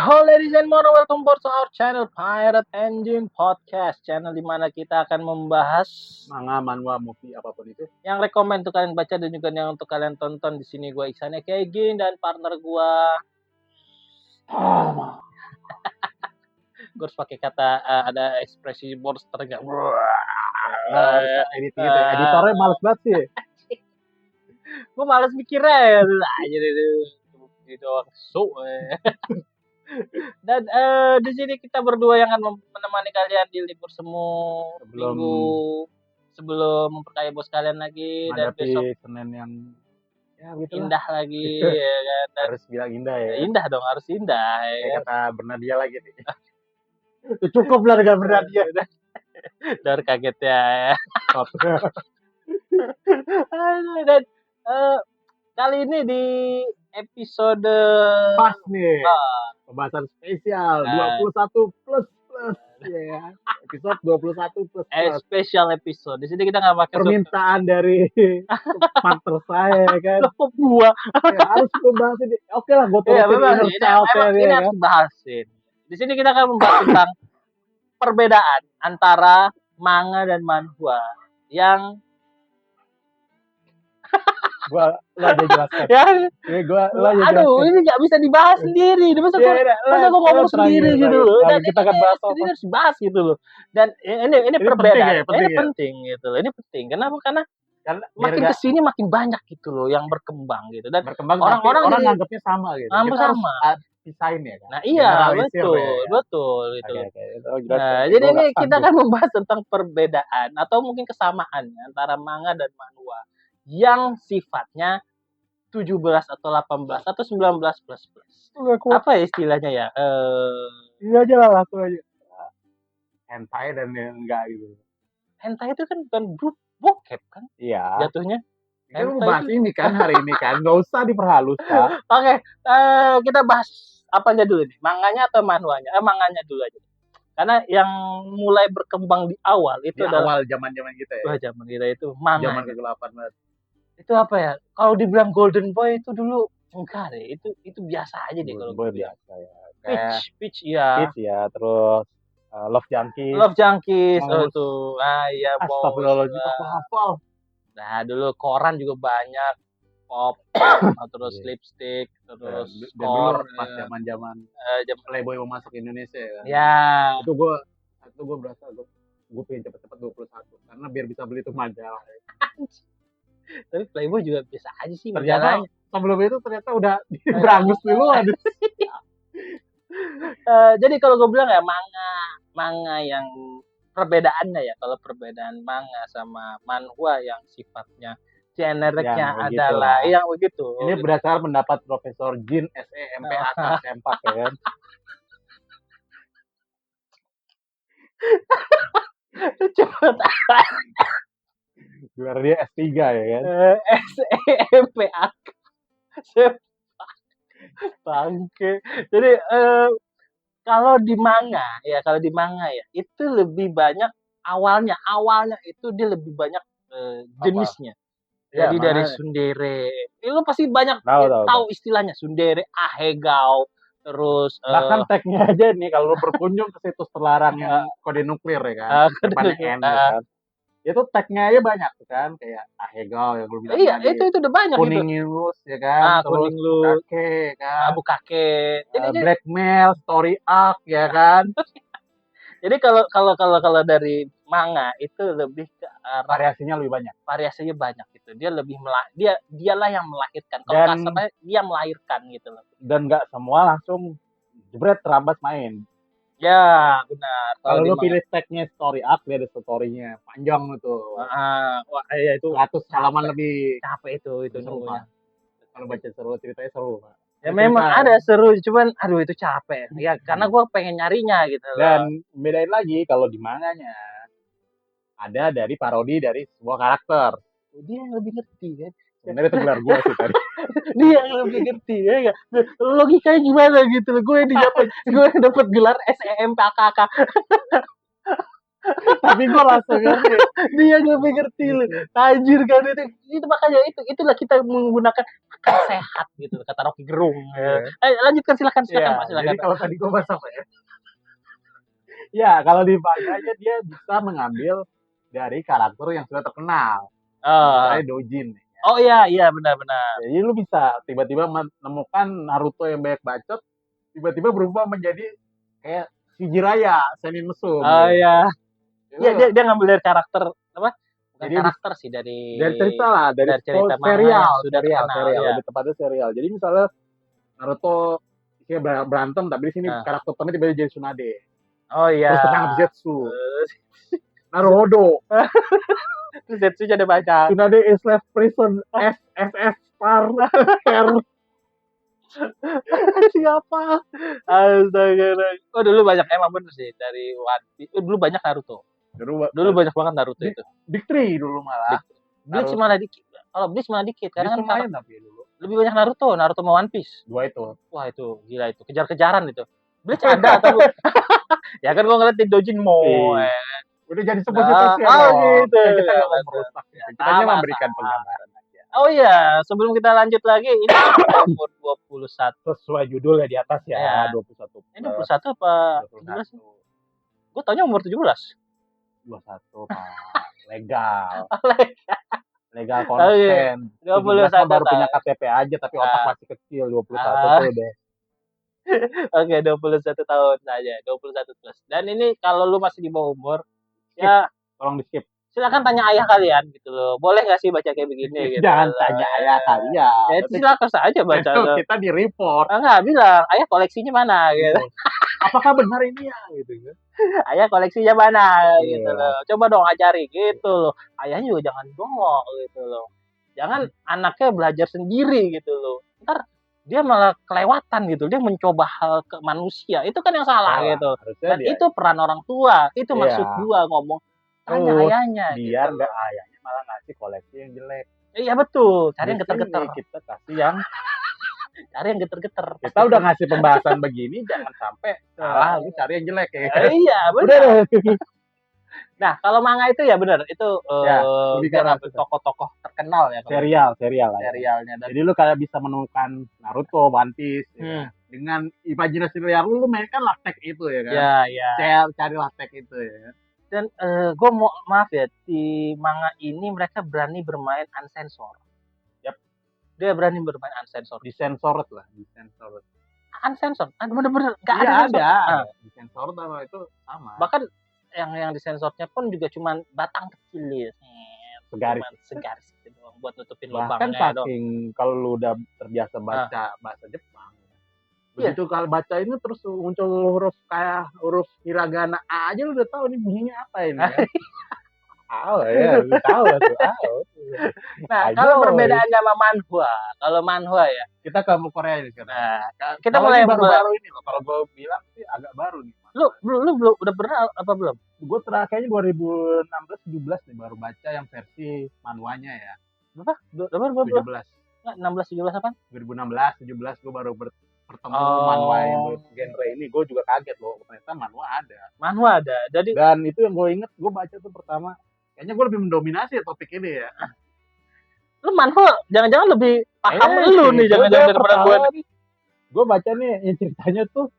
Hello ladies and gentlemen, welcome back to our channel Pirate Engine Podcast. Channel di mana kita akan membahas manga, manhwa, movie apapun itu. yang rekomend untuk kalian baca dan juga yang untuk kalian tonton. Di sini gue Iksan Kegin dan partner gue. Gue harus pakai kata ada ekspresi monster nggak? Editornya males banget sih. Gue males mikirnya aja di doang dan di sini kita berdua yang akan menemani kalian di libur semu minggu sebelum memperkaya bos kalian lagi dan besok Senin yang indah lagi ya kan. Harus bilang indah ya. Indah dong, harus indah ya. Kata Bernadia lagi nih. Cukup lah dengan Bernadia. Dar kaget ya. Dan kali ini di episode pas nih. Pembahasan spesial 21 plus ya. Episode 21 plus. Special episode. Di sini kita nggak pakai permintaan dari partner saya kan. Kok gua harus membahas ini. Oke lah, gue ini harus bahasin. Di sini kita akan membahas tentang perbedaan antara manga dan manhwa yang gua aja jelaskan. Aduh, ini nggak bisa dibahas sendiri. Masa gua ngomong sendiri gitu loh. Dan kita akan bahas ini harus dibahas gitu loh. Dan ini perbedaan. Ini penting gitu loh. Ini penting. Kenapa? Karena makin kesini makin banyak gitu loh yang berkembang gitu. Dan orang nganggapnya sama gitu. Sama. Pisahin ya kan. Nah iya, betul gitu. Nah, jadi ini kita akan membahas tentang perbedaan atau mungkin kesamaan antara manga dan manhwa yang sifatnya 17 atau 18 atau 19 plus. Apa ya istilahnya ya? Ini aja lah, langsung aja. Hentai dan yang enggak gitu. Hentai itu kan bukan bokep kan? Iya. Jatuhnya. Kita bahas ini kan hari ini kan, nggak usah diperhalus kan. Oke, kita bahas apanya dulu nih? Manganya atau manhwanya? Manganya dulu aja. Karena yang mulai berkembang di awal itu adalah awal zaman-zaman kita ya. Wah, zaman kita itu manga. Zaman kegelapan banget. Itu apa ya? Kalau dibilang Golden Boy itu dulu enggak deh. Itu biasa aja deh kalau Boy biasa ya. Peach ya. Terus Love Junkies. Itu. Iya, Astagfirullahaladzim, aku hafal. Nah, dulu koran juga banyak. Pop, terus lipstick, terus skor pas zaman Playboy mau masuk Indonesia ya. Ya. Itu gue berasa gue pengen cepet-cepet 21 karena biar bisa beli tuh majalah. Tapi Playboy juga biasa aja sih majalahnya. Sebelum itu ternyata udah berangus dulu. Jadi kalau gue bilang ya manga yang perbedaannya ya, kalau perbedaan manga sama manhwa yang sifatnya generiknya adalah yang begitu. Ini berdasarkan pendapat Profesor Jin SEMPAK Sempak ya kan. Gelar dia S3 ya kan. SEMPAK Sempak. Bangke. Jadi kalau di manga ya itu lebih banyak awalnya itu dia lebih banyak jenisnya. Jadi dari tsundere, lu pasti banyak tahu istilahnya tsundere, ahegao, terus bahkan tagnya aja nih kalau lu berkunjung ke situs terlarang yang kode nuklir ya kan, depannya N ya kan. Itu tagnya aja banyak kan, kayak ahegao yang lu bilang. Iya, itu udah banyak gitu. Kuning news ya kan, terus bukake kan. Bukake. Blackmail, story arc ya kan. Jadi kalau dari manga itu lebih ke variasinya lebih banyak. Variasinya banyak gitu. Dia lebih dialah yang melahirkan. Kalau kasarnya dia melahirkan gitu loh. Dan nggak semua langsung jebret terlambat main. Ya, benar. Kalau lu pilih tagnya story arc, dia ada story-nya panjang itu. Wah, iya itu 100 halaman lebih. Capek itu nunggunya. Kalau baca seru, ceritanya seru, Pak. Ya memang ada seru, cuman aduh itu capek. Ya karena gue pengen nyarinya gitu loh. Dan bedain lagi kalau di manganya ada dari parodi dari sebuah karakter. Dia yang lebih ngerti kan. Sebenarnya itu gelar gue sih tadi. Dia yang lebih ngerti ya enggak. Logikanya gimana gitu loh. Gue yang dapat gelar SEMPAK. Tapi gue langsung ngerti. Dia yang lebih ngerti loh. Anjir kan itu makanya itulah kita menggunakan akan sehat gitu kata Rocky Gerung. Lanjutkan silakan Pak silakan. Jadi kalau tadi gue bahas apa ya? Ya kalau di manga dia bisa mengambil dari karakter yang sudah terkenal. Misalnya Dojin. Oh iya benar-benar. Jadi lu bisa tiba-tiba menemukan Naruto yang banyak bacot, tiba-tiba berubah menjadi kayak si Jiraiya, Senin Mesum. Oh iya. Iya dia ngambil dari karakter apa? Bukan jadi karakter sih dari cerita lah, dari cerita serial, sudah serial, lebih tepatnya serial. Jadi misalnya Naruto berantem tapi di sini karakternya tiba-tiba jadi Tsunade. Oh iya. Terus ternyata Zetsu. Naruhodo. Terus Zetsu jadi banyak. Tsunade is left prison SSS par. Siapa? Astaga. Oh dulu banyak emang bener sih dari One Piece. Dulu banyak Naruto. Dulu banyak banget Naruto itu. Big Three dulu malah. Bleach malah dikit. Kalau Bleach malah dikit karena kan lumayan tapi dulu. Lebih banyak Naruto sama One Piece. Dua itu. Wah itu gila itu, kejar-kejaran itu. Bleach ada atau ya kan gua ngeliat di Dojinmo. Udah jadi sebuah situasi gitu. Kita nggak merusak. Kita hanya memberikan penggambaran aja. Oh iya, sebelum kita lanjut lagi, ini umur 21. Sesuai judulnya di atas ya, 21. Ini 21 apa 17? Gue taunya umur 17. 21, Pak. Legal. Legal Oh, konsen. 21 baru punya KTP aja, tapi otak masih kecil. 21 tuh deh. Oke, 21 tahun aja, 21 plus. Dan ini kalau lu masih di bawah umur, ya tolong di skip. Silakan tanya ayah kalian gitu loh. Boleh nggak sih baca kayak begini gitu. Jangan tanya ayah kalian. Ya itu silakan saja baca. Kita di report. Enggak bilang, ayah koleksinya mana gitu. Apakah benar ini ya gitu. Ayah koleksinya mana gitu loh. Coba dong ajari gitu loh. Ayahnya juga jangan bongok gitu loh. Jangan anaknya belajar sendiri gitu loh. Ntar dia malah kelewatan gitu. Dia mencoba hal ke manusia. Itu kan yang salah gitu. Dan itu peran orang tua. Itu maksud gua ngomong. Tanya ayahnya. Biar nggak ayahnya malah ngasih koleksi yang jelek. Iya betul. Cari yang geter-geter. Kita kasih yang cari yang geter-geter. Kita udah ngasih pembahasan begini, jangan sampai salah lu cari yang jelek ya. Iya benar. Nah kalau manga itu ya benar itu lebih karena tokoh-tokoh terkenal ya. Serialnya. Jadi lu kayak bisa menemukan Naruto, One Piece. Ya. Dengan imajinasi liar lu mainkan tek itu ya kan. Iya. Cari tek itu ya. Dan gue maaf ya, di manga ini mereka berani bermain unsensor. Dia berani bermain unsensor. Disensor. Unsensor? Bener-bener nggak ada. Disensor sama itu sama. Bahkan yang disensornya pun juga cuman batang kecil ya. Segaris gitu doang buat nutupin lubangnya. Bahkan saking kalau lu udah terbiasa baca bahasa Jepang. Begitu kalau baca ini terus muncul huruf kayak huruf hiragana A aja lu udah tahu ini bunyinya apa ini ya. Tahu. Nah, kalau perbedaannya sama manhwa, kalau manhwa ya, kita ke Korea ini sekarang. Nah, kita mulai baru ini loh. Kalau gue bilang sih agak baru nih. Lu udah pernah apa belum? Gue terakhirnya 2016-17 nih baru baca yang versi manhwanya ya. Berapa? 17. 16-17 apa? 2016-17 gue baru bertemu manhwa yang genre ini. Gue juga kaget loh, ternyata manhwa ada. Dan itu yang gue inget, gue baca tuh pertama. Kayaknya gue lebih mendominasi ya topik ini ya. Lu manhwa jangan-jangan lebih paham lu nih jangan-jangan daripada gue. Gue baca nih yang ceritanya tuh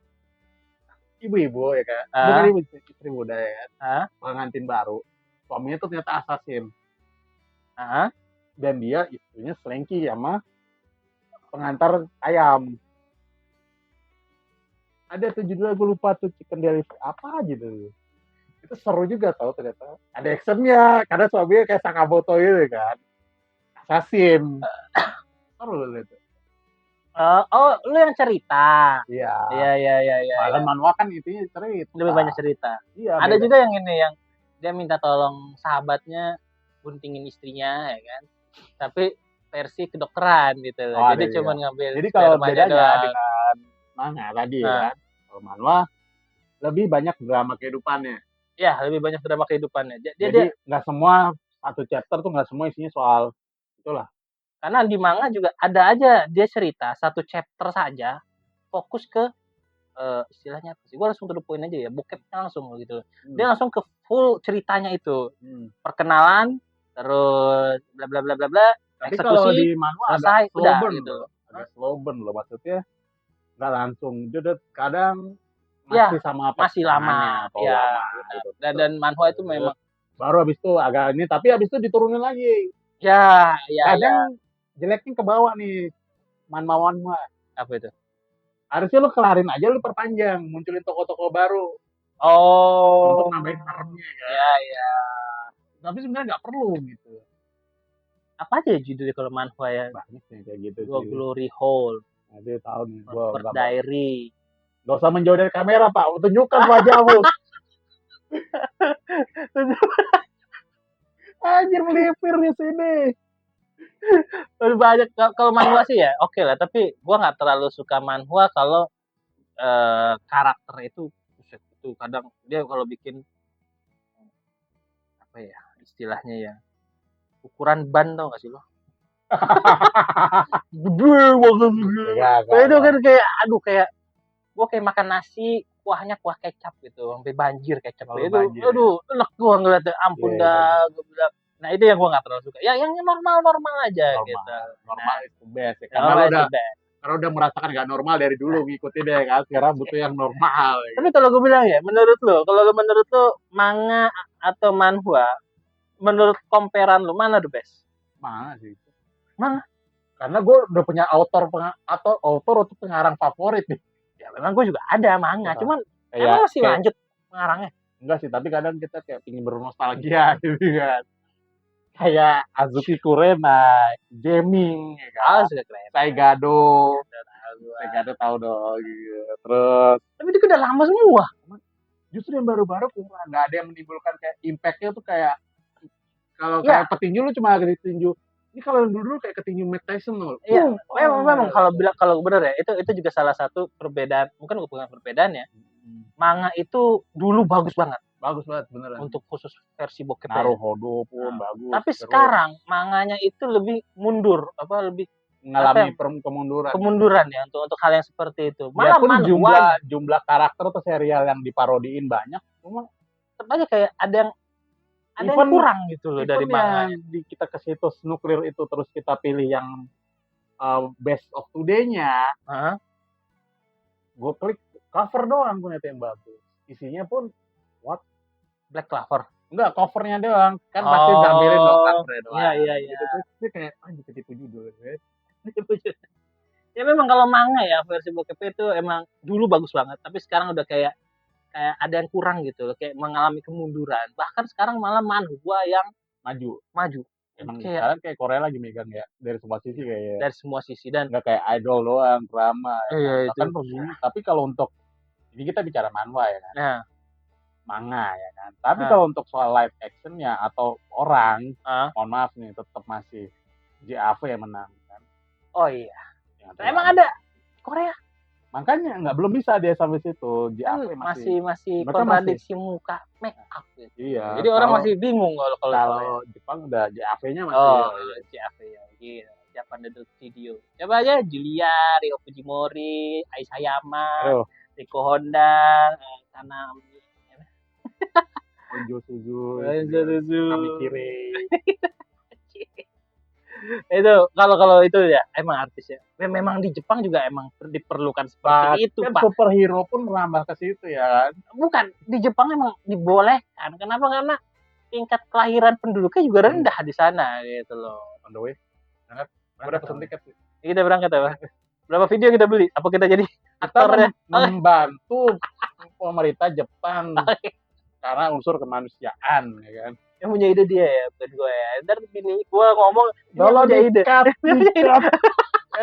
ibu-ibu ya kan. Bukan ibu, istri muda ya kan. Pengantin baru. Suaminya tuh ternyata assassin. Dan dia istrinya selengki sama pengantar ayam. Ada tuh judulnya gue lupa tuh Chicken Delivery apa gitu. Itu seru juga tau ternyata. Ada actionnya karena suaminya kayak Sakamoto gitu kan. Assassin. Seru gitu. Lu yang cerita. Iya. Bahkan manhwa kan intinya cerita. Lebih banyak cerita. Iya. Ada juga yang ini yang dia minta tolong sahabatnya guntingin istrinya ya kan. Tapi versi kedokteran gitu loh. Jadi cuma ngambil. Jadi kalau bedanya dengan manga tadi kan. Kalau manhwa lebih banyak drama kehidupannya. Iya, lebih banyak drama kehidupannya. Jadi nggak semua satu chapter tuh nggak semua isinya soal itulah. Karena di manga juga ada aja dia cerita satu chapter saja fokus ke istilahnya apa sih? Gue langsung to the point aja ya, bokepnya langsung gitu. Dia langsung ke full ceritanya itu. Perkenalan, terus bla bla bla bla bla, Tapi kalau eksekusi di manhwa agak selesai slow udah burn gitu. loh. Agak slow burn loh, maksudnya nggak langsung jodet, kadang Ya, masih sama masih lama pecahannya atau ya, lama benar. gitu. Dan manhwa itu memang Baru habis itu agak ini, tapi habis itu diturunin lagi. ya Kadang jeleknya ke bawah nih manhwa. apa itu? Harusnya lu kelarin aja, lu perpanjang, munculin toko-toko baru untuk Oh, nambahin haremnya kan. ya. Tapi sebenarnya nggak perlu gitu. Apa aja ya judulnya kalau manhwa ya? Banyak nih kayak gitu Gua sih. Glory Hole, Nanti tahu nih, gua Perfect Diary. nggak usah menjauh dari kamera Pak, tunjukkan wajahmu. Anjir melipir di sini. Lebih banyak kalau manhwa sih ya, oke lah. Tapi gua nggak terlalu suka manhwa kalau karakter itu, buset, itu kadang dia kalau bikin apa ya istilahnya ya, ukuran ban tau gak sih lo? Gede banget gitu. Nah, itu kan kayak aduh kayak gua kayak makan nasi kuahnya kuah kecap gitu sampai banjir kecapnya itu Banjir. aduh enak gua ngeliatnya ampun dah gua bilang. Nah itu yang gua nggak terlalu suka ya, yang normal aja gitu. Normal itu best ya. Karena udah merasakan gak normal dari dulu ngikutin deh kan, sekarang butuh yang normal ya. Tapi kalau gue bilang ya, menurut lo manga atau manhwa, menurut komperan lo mana the best? Mana sih? Manga. Karena gue udah punya autor atau pengarang favorit nih. Ya memang gue juga ada manga, cuman emang masih lanjut pengarangnya? Enggak sih, tapi kadang kita kayak pingin bernostalgia gitu kan. Kayak Azuki Kurena, Gaming, ya kan? Saigado tahu dong gitu. Terus tapi itu udah lama semua. Justru yang baru-baru kurang, nggak ada yang menimbulkan kayak impact-nya tuh kayak kalau kayak petinju lu cuma tinju. Ini kalau dulu kayak ketinju Mike Tyson loh. Iya, memang kalau benar ya, itu juga salah satu perbedaan, bukan perbedaan ya. Manga itu dulu bagus banget beneran. Untuk khusus versi bokep. Naruhodo pun bagus. Tapi sekarang manganya itu lebih mundur, lebih mengalami kemunduran ya untuk hal yang seperti itu. Malah pun jumlah karakter atau serial yang diparodiin banyak, cuma tetap aja kayak ada yang kurang gitu loh dari manga. Kita ke situs nuklir itu terus kita pilih yang best of today-nya. Gue klik cover doang punya yang bagus. Isinya pun Black Clover. Enggak, covernya doang. Kan pasti tampilin dong covernya doang. Iya. Gitu terus dia kayak ketipu judul. Ya memang kalau manga ya versi bokep itu emang dulu bagus banget, tapi sekarang udah kayak ada yang kurang gitu loh, kayak mengalami kemunduran. Bahkan sekarang malah manhwa yang maju. Emang sekarang kayak Korea lagi megang ya dari semua sisi kayak. Dari semua sisi dan nggak kayak idol doang, drama. Iya, kan tapi kalau untuk ini kita bicara manhwa ya kan. Nah. Manga ya kan. Tapi kalau untuk soal live actionnya atau orang, mohon maaf nih, tetap masih JAV yang menang kan. Oh iya. Emang ada Korea? Makanya belum bisa dia sampai situ. JAV masih kontradiksi muka make up gitu. Iya. Jadi orang masih bingung kalau Jepang udah JAV-nya masih. Oh, JAV ya. Iya. Japan Adult Studio. Coba aja Julia, Ryo Fujimori, Aisayama, Riko Honda, Tanami. Onjo Suzu, Kamikire. Itu kalau itu ya emang artis ya. Memang di Jepang juga emang diperlukan seperti itu, Pak. Superhero pun merambah ke situ ya kan. Bukan, di Jepang emang dibolehkan. Kenapa? Karena tingkat kelahiran penduduknya juga rendah di sana gitu loh. On the way. Berangkat pesen tiket. Kita berangkat ya, Pak. Berapa video kita beli? Apa kita jadi aktornya? Membantu pemerintah Jepang. Karena unsur kemanusiaan ya kan. Yang punya ide dia ya, bukan gue ya. Ntar gini, gue ngomong kalau punya ide.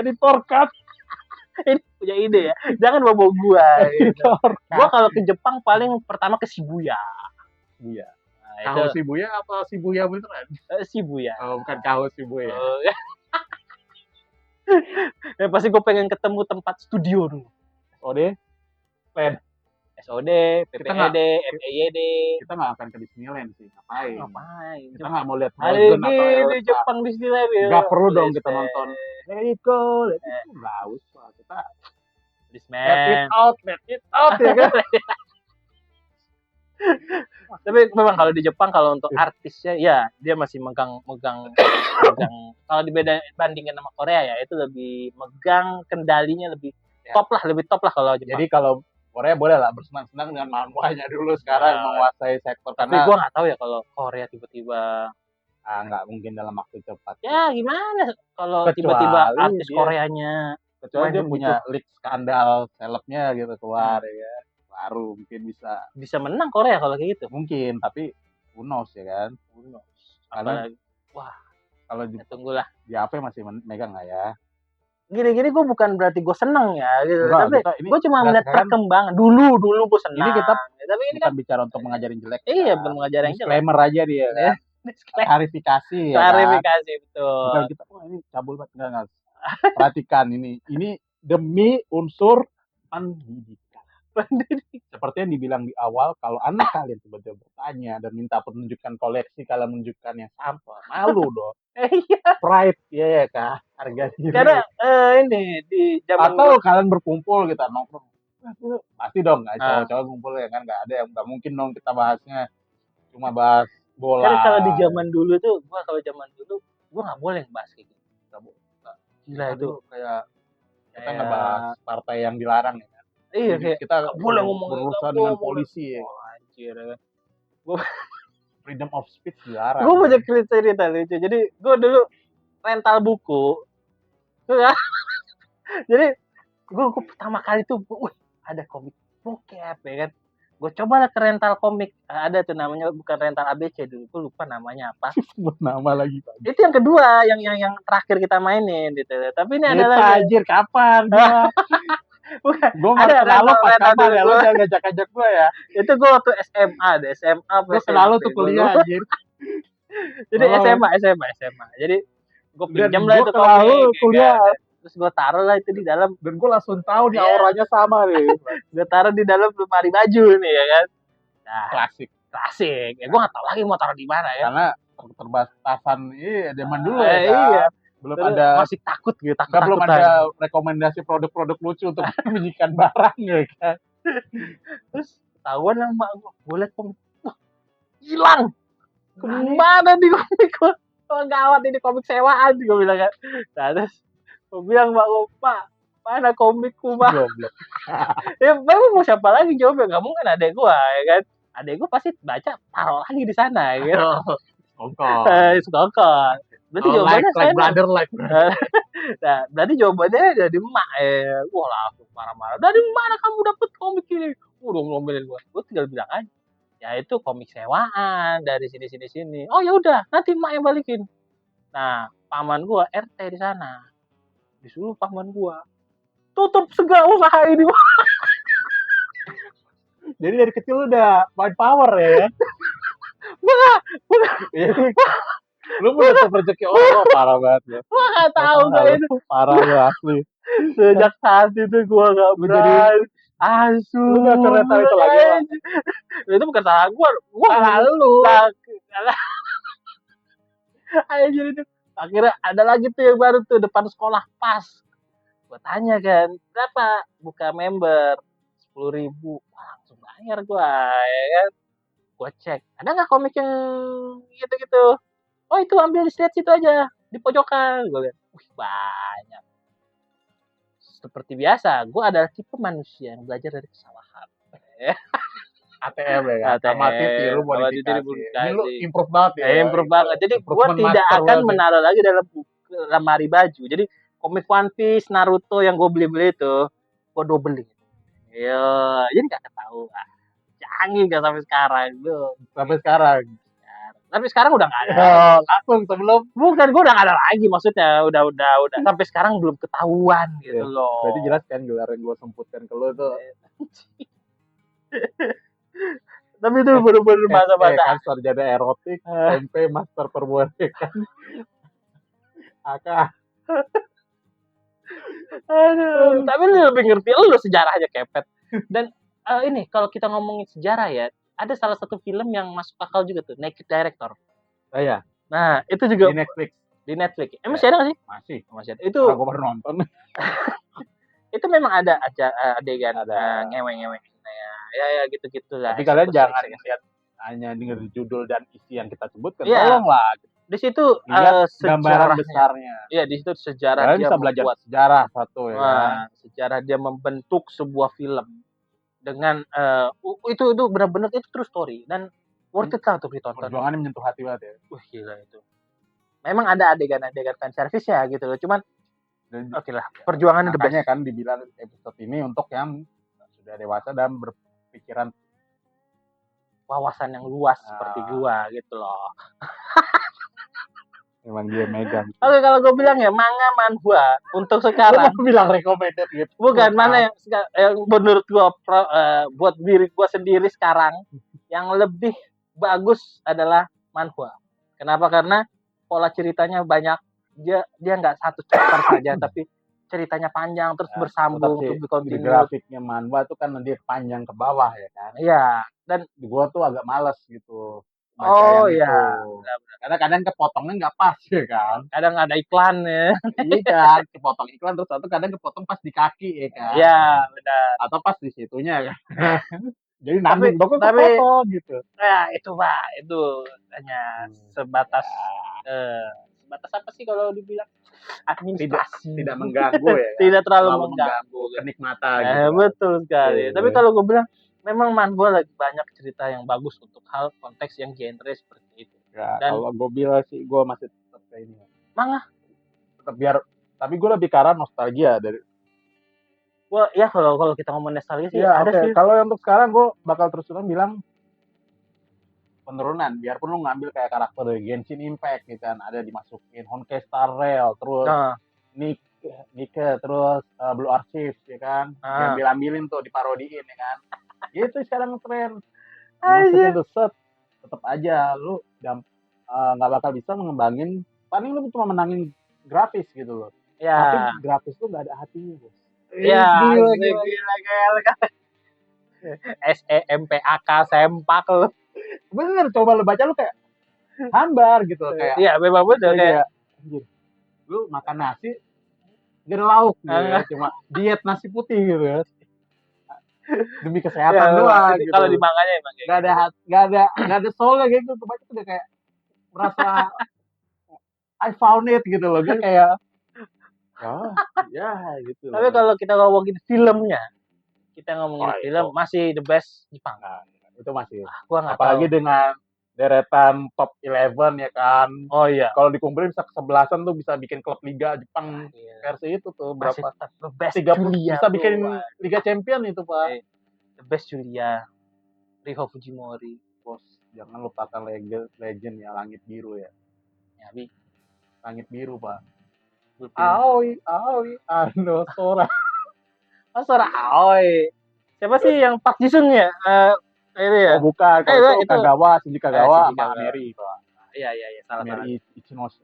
Editor cut. Ini punya ide ya. Jangan bawa gue. Gitu. Gue kalau ke Jepang paling pertama ke Shibuya. Iya. Kaho Shibuya apa Shibuya beneran? Shibuya. Oh, bukan Kaho Shibuya. Ya pasti gue pengen ketemu tempat studio dulu. Land. SOD, PPED, FEYD. Kita nggak akan ke Disneyland sih, ngapain? Kita nggak mau lihat Frozen apa di Jepang Disneyland ya. Nggak perlu dong kita nonton. Let it go, nggak usah. Kita let it out ya kan. Tapi memang kalau di Jepang kalau untuk artisnya ya dia masih megang. Kalau bandingin sama Korea ya itu lebih megang kendalinya lebih top lah kalau Jepang. Jadi kalau Korea boleh lah bersenang-senang dengan manhwanya dulu sekarang menguasai sektor. Tapi gue nggak tahu ya kalau Korea tiba-tiba nggak mungkin dalam waktu cepat. Ya gimana kalau tiba-tiba artis Koreanya kecuali dia punya leak skandal selebnya gitu keluar ya, baru mungkin bisa menang Korea kalau kayak gitu. Mungkin, tapi who knows ya kan. Karena kalau tunggulah. JAV masih megang nggak ya? Gini gue bukan berarti gue seneng ya gitu. Tapi gue cuma melihat perkembangan. Dulu gue senang. Ini kita tapi ini kan bicara untuk mengajarin jelek. Iya, belum mengajarin jelek. Disclaimer aja dia kan. Klarifikasi ya. Klarifikasi betul. Bukan kita ini cabul banget enggak. Perhatikan ini demi unsur pendidikan. Seperti yang dibilang di awal, kalau anak kalian tiba-tiba bertanya dan minta penunjukan koleksi, kalian menunjukkan yang sampel, malu dong. Pride ya kah, harga diri. Karena ini di zaman atau kalian berkumpul gitu nongkrong, pasti dong cowok-cowok ngumpul ya kan, nggak mungkin dong kita bahasnya cuma bahas bola. Karena kalau di zaman dulu tuh, gue nggak boleh bahas kayak gitu. Gila itu kayak kita ngebahas partai yang dilarang ya. Iya, kita boleh ngomong berurusan dengan polisi ya. Anjir. Freedom of speech dilarang. Gue punya cerita lucu. Jadi gue dulu rental buku. Jadi gue pertama kali tuh, ada komik bokep ya kan. Gue cobalah ke rental komik, ada tuh namanya, bukan rental ABC dulu, gue lupa namanya apa. Nama lagi Pak. Itu yang kedua, yang terakhir kita mainin gitu. Tapi ini adalah anjir kapan gua? Bukan. Gue ada kenal lo pas kapan ya, lo jangan ngajak-ngajak gue ya. Itu gue waktu SMA gue kenal lo tuh kuliah anjir. Jadi SMA. Jadi gue pinjam lah itu komik kuliah. Terus gue taruh lah itu di dalam, dan gue langsung tahu nih auranya sama nih. Gue taruh di dalam lemari baju nih ya kan. Nah, klasik. Ya gue nggak tahu lagi mau taruh di mana ya. Karena terbatasan zaman dulu ya. Iya. Belum ada, masih takut gitu. Belum ada rekomendasi produk-produk lucu untuk menyajikan barang ya kan. Terus ketahuan sama gue liat komik, hilang. Kemana di komik gue? Oh gawat, ini komik sewaan gue bilang kan. Nah terus gue bilang Pak, mana komikku Pak? Ya memang mau siapa lagi jawabnya, nggak mungkin adek gue ya kan. Adek gue pasti baca, taruh lagi di sana gitu. Sekongkol. Berarti jawabannya like brother. Nah, berarti jawabannya dari emak. Wah langsung marah-marah. Dari mana kamu dapet komik ini? Udah ngomelin gue. Gue tinggal bilang aja, ya itu komik sewaan dari sini. Oh ya udah, nanti emak yang balikin. Nah, paman gue RT di sana. Disuruh paman gua tutup segala usaha ini. Jadi dari kecil udah mind power ya. Lu udah rezeki parah banget ya. Gua nggak tahu kayak itu. Parah lu asli. Sejak saat itu gua nggak berani. Asu. Lu nggak kereta itu lagi. Itu bukan salah gua. Salah lu. Anjir itu. Akhirnya ada lagi tuh yang baru tuh depan sekolah pas. Gue tanya kan, berapa buka member? 10.000. Wah, langsung bayar gue ya kan. Gue cek, ada nggak komik yang gitu-gitu? Oh itu ambil di situ aja, di pojokan. Gue lihat, banyak. Seperti biasa, gue adalah tipe manusia yang belajar dari kesalahan. ATM ya kan? Amati tiru modifikasi. Ini lu improve banget ya? Improve banget. Jadi gue tidak akan menaruh lagi dalam lemari baju. Jadi komik One Piece, Naruto yang gue beli itu, gue dobelin. Jadi nggak ketahuan. Canggih nggak sampai sekarang tuh. Sampai sekarang. Tapi sekarang udah nggak ada. Langsung sebelum. Bukan, gue udah nggak ada lagi maksudnya. Udah. Sampai sekarang belum ketahuan gitu loh. Berarti jelas kan gelar yang gue semputkan ke lo tuh. Tapi itu bener-bener masa-masa kan sarjana erotik, MP master perbuatan. Aka. Aduh, tapi lu lebih ngerti lu sejarahnya Kepet. Dan ini kalau kita ngomongin sejarah ya, ada salah satu film yang masuk akal juga tuh, Naked Director. Oh iya. Nah, itu juga di Netflix. Masih ada nggak sih? Masih ada. Itu aku baru nonton. Itu memang ada adegan ngewe-ngewe. Ya gitu-gitu lah. Tapi kalian jangan lihat hanya dengar judul dan isi yang kita sebutkan, Iya. tolonglah Di situ lihat gambaran sejarahnya. besarnya. Iya, di situ sejarah Kalian dia bisa belajar membuat sejarah satu ya kan. sejarah dia membentuk sebuah film dengan itu benar-benar itu true story dan worth it lah untuk ditonton. Perjuangannya menyentuh hati banget ya. Gila itu. Memang ada adegan-adegan fan service ya gitu loh, cuman oke lah, perjuangannya the best. Makanya kan dibilang episode ini untuk yang sudah dewasa dan berpikiran wawasan yang luas seperti gua gitu loh. Memang dia megang. Oke, kalau gue bilang ya manga manhwa untuk sekarang. Gue bilang recommended gitu. Bukan, mana yang menurut gua buat diri gua sendiri sekarang yang lebih bagus adalah manhwa. Kenapa? Karena pola ceritanya banyak. Dia nggak satu chapter saja, tapi ceritanya panjang terus bersambung terus di grafiknya manhwa tuh kan dia panjang ke bawah ya kan. Iya, dan gua tuh agak males gitu. Oh iya. Karena kadang kepotongnya nggak pas ya kan. Kadang ada iklan ya. Iya kan, kepotong iklan terus atau kadang kepotong pas di kaki ya kan. Iya, benar. Atau pas di situnya kan. Jadi nanggung dong kepotong gitu. Ya itu Pak, itu hanya sebatas sebatas apa sih kalau dibilang administrasi. Tidak mengganggu ya. Tidak terlalu mengganggu kenikmatan gitu. Betul sekali. Tapi kalau gue bilang memang manhwa lagi banyak cerita yang bagus untuk hal konteks yang genre seperti itu. Ya, dan kalau gue bilang sih gue masih tetap kayak ini. Manga tetap biar, tapi gue lebih ke arah nostalgia dari. Wah, ya kalau kita ngomong nostalgia sih ya, ada sih. Kalau untuk sekarang gue bakal terus-terusan bilang penurunan, biarpun lu ngambil kayak karakter dari Genshin Impact gitu kan, ada dimasukin Honkai Star Rail, terus Nike, terus Blue Archive ya kan, diambil-ambilin tuh, diparodiin ya kan. Gitu sekarang tren. Masukin tuh set, tetap aja lu nggak bakal bisa mengembangin, paling lu cuma menangin grafis gitu loh. Ya. Tapi grafis tuh nggak ada hatinya, bos. Iya, gila. SEMPAK sempak lu. Bener, coba lu baca lu kayak hambar gitu kayak. Iya, memang bener kayak anjir. Lu makan nasi gak ada lauk gitu ya, cuma diet nasi putih gitu ya. Demi kesehatan doang gitu. Kalau di manganya emang kayak gak ada soalnya gitu, tuh baca tuh udah kayak merasa I found it gitu loh, gue kayak ya gitu. Tapi kalau kita ngomongin filmnya, film masih the best Jepang. Nah, itu masih. Gua nggak apalagi tahu. Dengan deretan top 11 ya kan. Oh iya. Kalau dikumpulin bisa ke-11an tuh bisa bikin klub liga Jepang versi itu tuh berapa? The best 30 bisa bikin Liga Champion itu, Pak. The best Julia. Riho Fujimori. Bos, jangan lupakan legend ya, Langit Biru ya. Nyabi. Langit Biru, Pak. Aoi, Sora. Oh, Sora Aoi. Siapa sih yang Park Ji-sung ya? Itu ya? Oh, bukan. Kalau itu Kagawa, Shinji Kagawa sama Mary, Pak. Iya, salah. Mary Ichinos.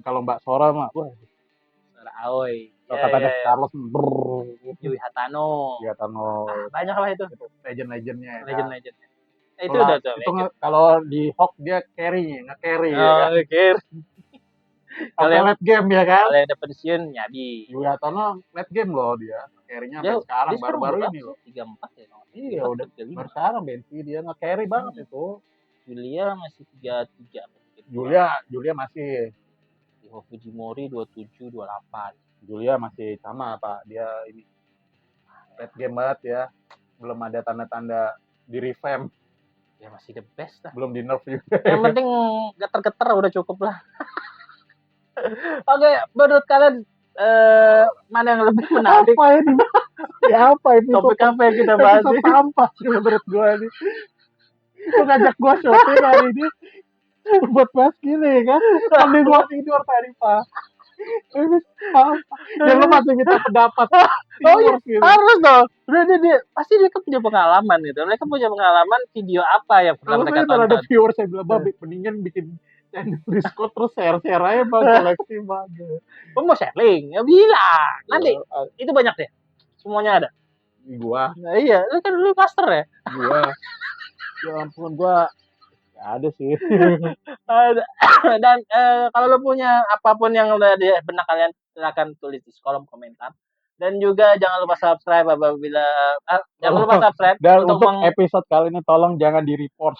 Kalau Mbak Sora mah, wah. Sora Aoi. Katanya Carlos Yui Hatano. Banyak lah itu. Legend-legendnya. Legend. Itu udah tuh. Itu kalau di Hawk dia nge-carry ya kan. Carry. Kalau late game ya kan. Kalau yang ada pensiun Nyabi. Yui Hatano late game loh dia. Carry-nya sampai sekarang baru-baru ini loh. 34 ya. Iya, udah baru sekarang Bensi dia nge-carry banget itu. Julia masih 33. Julia masih. Riho Fujimori 27, 28. Julia masih sama Pak, dia ini late game banget ya, belum ada tanda-tanda di revamp. Ya masih the best lah. Belum di nerf juga. Yang penting geter-geter udah cukup lah. Oke, menurut kalian mana yang lebih menarik? Apa ini? Ya apa ini? Topik apa yang kita bahas ini? Sampah sih menurut gue ini. Itu ngajak gue syuting hari ini buat bahas gini kan. Sambil gue tidur tadi Pak. Yang lu masih minta pendapat. Oh iya, gitu. Harus dong. Dia pasti dia punya pengalaman gitu. Mereka punya pengalaman video apa yang pernah mereka tonton. Kalau ada viewer saya bilang, mendingan bikin channel Discord terus share aja Bang, koleksi banget. Mau sharing? Ya bilang. Nanti itu banyak deh. Semuanya ada. Gua. Nah, iya, lu kan dulu master ya. Gua. Ya ampun, gua nggak ada sih. Dan kalau lu punya apapun yang udah di benak kalian, silakan tulis di kolom komentar. Dan juga jangan lupa subscribe apabila jangan lupa subscribe Dan untuk untuk episode kali ini tolong jangan di-report.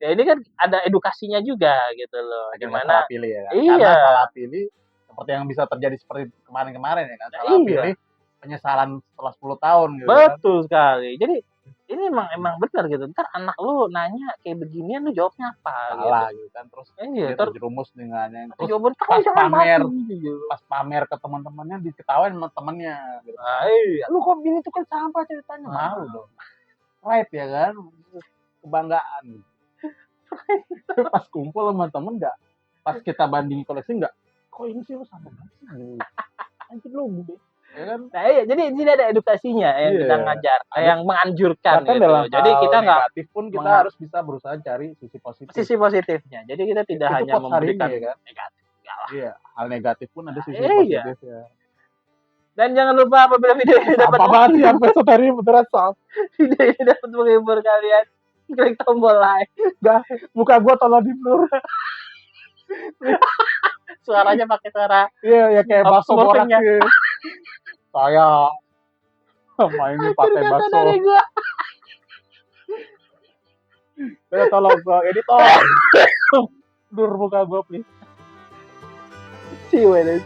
ya ini kan ada edukasinya juga gitu loh. Gimana salah pilih ya kan? Iya. Karena salah pilih seperti yang bisa terjadi seperti kemarin-kemarin ya kan. Salah pilih penyesalan setelah 10 tahun gitu kan. Betul sekali. Jadi ini emang benar gitu. Ntar anak lu nanya kayak beginian lu jawabnya apa Salah gitu. gitu kan. Terus Iya, dia terjerumus dengan yang terus jawaban pas pamer gitu. pas pamer ke teman-temannya diketawain sama temennya gitu. Nah, iya. Lu kok gini tuh kan sampah ceritanya. Malu dong. Right ya kan. Kebanggaan gitu. Pas kumpul sama temen enggak, pas kita bandingin koleksi enggak, kok ini sih lu sama banget sih. Anjir lu gede. Ya kan? Nah, iya, jadi tidak ada edukasinya yang kita ngajar, yang menganjurkan gitu. Dalam jadi kita nggak negatif pun kita harus bisa berusaha cari sisi positifnya. Jadi kita tidak itu hanya memberikan ya kan? negatif. Enggak lah. Iya, hal negatif pun ada sisi positifnya. Dan jangan lupa apabila video ini dapat banget sih episode hari ini beneran video ini dapat menghibur kalian, klik tombol like. Muka gua tolong di blur. Suaranya pakai suara ya kayak bakso borak sih. Saya mainnya pakai bakso. Tolong gua editor. Blur muka gua please. See you later.